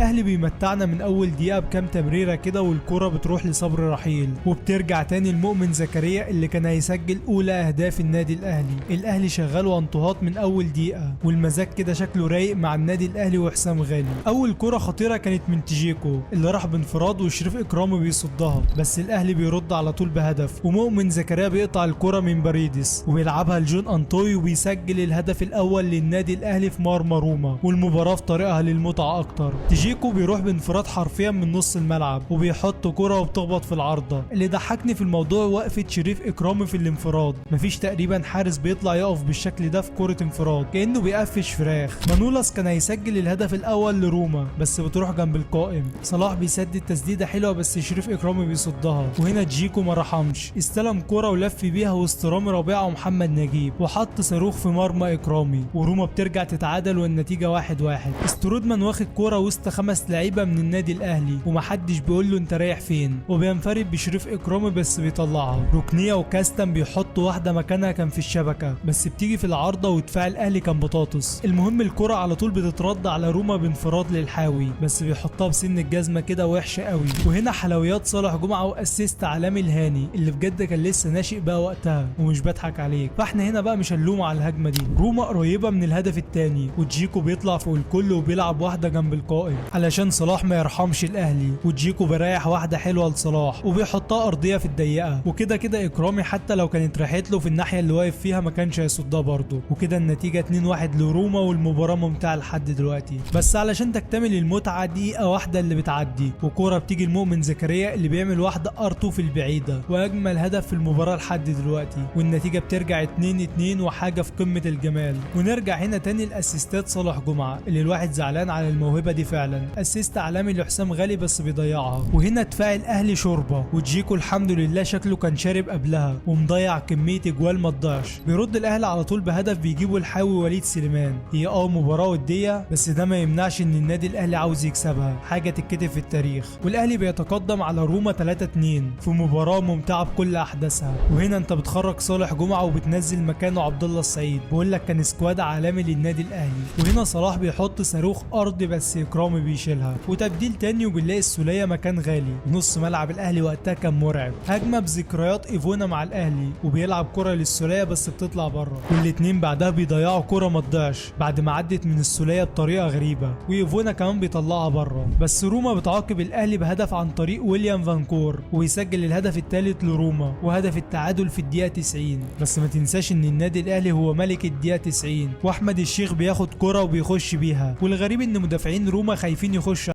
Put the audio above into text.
الاهلي بيمتعنا من اول دقيقه بكام تمريره كده، والكره بتروح لصبري رحيل وبترجع تاني لمؤمن زكريا اللي كان هيسجل اولى اهداف النادي الاهلي. الاهلي شغال وانطهات من اول دقيقه، والمزاج كده شكله رايق مع النادي الاهلي وحسام غالي. اول كره خطيره كانت من تيجيكو اللي راح بانفراد وشريف اكرامي بيصدها، بس الاهلي بيرد على طول بهدف، ومؤمن زكريا بيقطع الكره من باريدس وبيلعبها لجون انطوي وبيسجل الهدف الاول للنادي الاهلي في مرمى روما، والمباراه في طريقها للمتعه اكتر. تيجيكو بيروح بانفراد حرفيا من نص الملعب وبيحط كره وبتخبط في العارضه. اللي ضحكني في الموضوع وقفه شريف اكرامي في الانفراد، مفيش تقريبا حارس بيطلع يقف بالشكل ده في كره انفراد، كانه بيقفش فراخ. مانولاس كان هيسجل الهدف الاول لروما بس بتروح جنب القائم. صلاح بيسدد تسديده حلوه بس شريف اكرامي بيصدها، وهنا تيجيكو ما رحمش، استلم كره ولف بيها وسط رامي ربيعه ومحمد نجيب وحط صاروخ في مرمى اكرامي، وروما بترجع تتعادل والنتيجه 1-1. سترودمان واخد كوره وسط 5 لعيبه من النادي الاهلي ومحدش بيقول له انت رايح فين، وبينفرد بشريف اكرامي بس بيطلعها. ركنيه وكاستن بيحطوا واحده مكانها كان في الشبكه بس بتيجي في العارضه، ودفاع الاهلي كان بطاطس. المهم الكره على طول بتترد على روما بانفراد للحاوي بس بيحطها بسن الجزمه كده وحشه قوي. وهنا حلويات صالح جمعه واسيست عالمي الهاني اللي بجد كان لسه ناشئ بقى وقتها ومش بضحك عليك. فاحنا هنا بقى مش هنلوم على الهجمه دي، روما قريبه من الهدف الثاني وتجيكو بيطلع فوق الكل وبيلعب واحده جنب القائم علشان صلاح ما يرحمش الاهلي، وتجيكو بيريح واحده حلوه لصلاح وبيحطها ارضيه في الضيقه، وكده كده اكرامي حتى لو كانت راحت له في الناحيه اللي واقف فيها ما كانش هيصدها برضه. وكده النتيجه 2-1 لروما، والمباراه ممتعه لحد دلوقتي. بس علشان تكتمل المتعه دقيقه واحده اللي بتعدي وكوره بتيجي لمؤمن زكريا اللي بيعمل واحده ار2 في البعيده، واجمل هدف في المباراه لحد دلوقتي، والنتيجه بترجع 2-2 وحاجه في قمه الجمال. ونرجع هنا تاني الاسيستات صالح جمعه اللي الواحد زعلان على الموهبه دي فعلا، اسيست عالمي لحسام غالي بس بيضيعها. وهنا دفاع الاهلي شوربه، وتجيكو الحمد لله شكله كان شارب قبلها ومضيع كميه اجوال ما تضيعش. بيرد الاهلي على طول بهدف بيجيبه الحاوي وليد سليمان. هي مباراه وديه بس ده ما يمنعش ان النادي الاهلي عاوز يكسبها، حاجه تتكتب في التاريخ. والاهلي بيتقدم على روما 3-2 في مباراه ممتعه بكل احداثها. وهنا انت بتخرج صالح جمعه وبتنزل مكانه عبد الله السعيد، بقول لك كان سكواد عالمي للنادي الاهلي. وهنا صلاح بيحط صاروخ ارضي بس اكرامي بيشيلها، وتبديل تاني وبنلاقي السوليه مكان غالي. نص ملعب الاهلي وقتها كان مرعب، هجمه بذكريات ايفونا مع الاهلي وبيلعب كره للسوليه بس بتطلع بره، والاتنين بعدها بيضيعوا كره ما تضيعش بعد ما عدت من السوليه بطريقه غريبه، وايفونا كمان بيطلعها بره. بس روما بتعاقب الاهلي بهدف عن طريق ويليام فانكور ويسجل الهدف الثالث لروما وهدف التعادل في الدقيقه 90. بس ما تنساش ان النادي الاهلي هو ملك الدقيقه 90، واحمد الشيخ بياخد كره وبيخش بيها، والغريب ان مدافعين روما خايفين يخشوا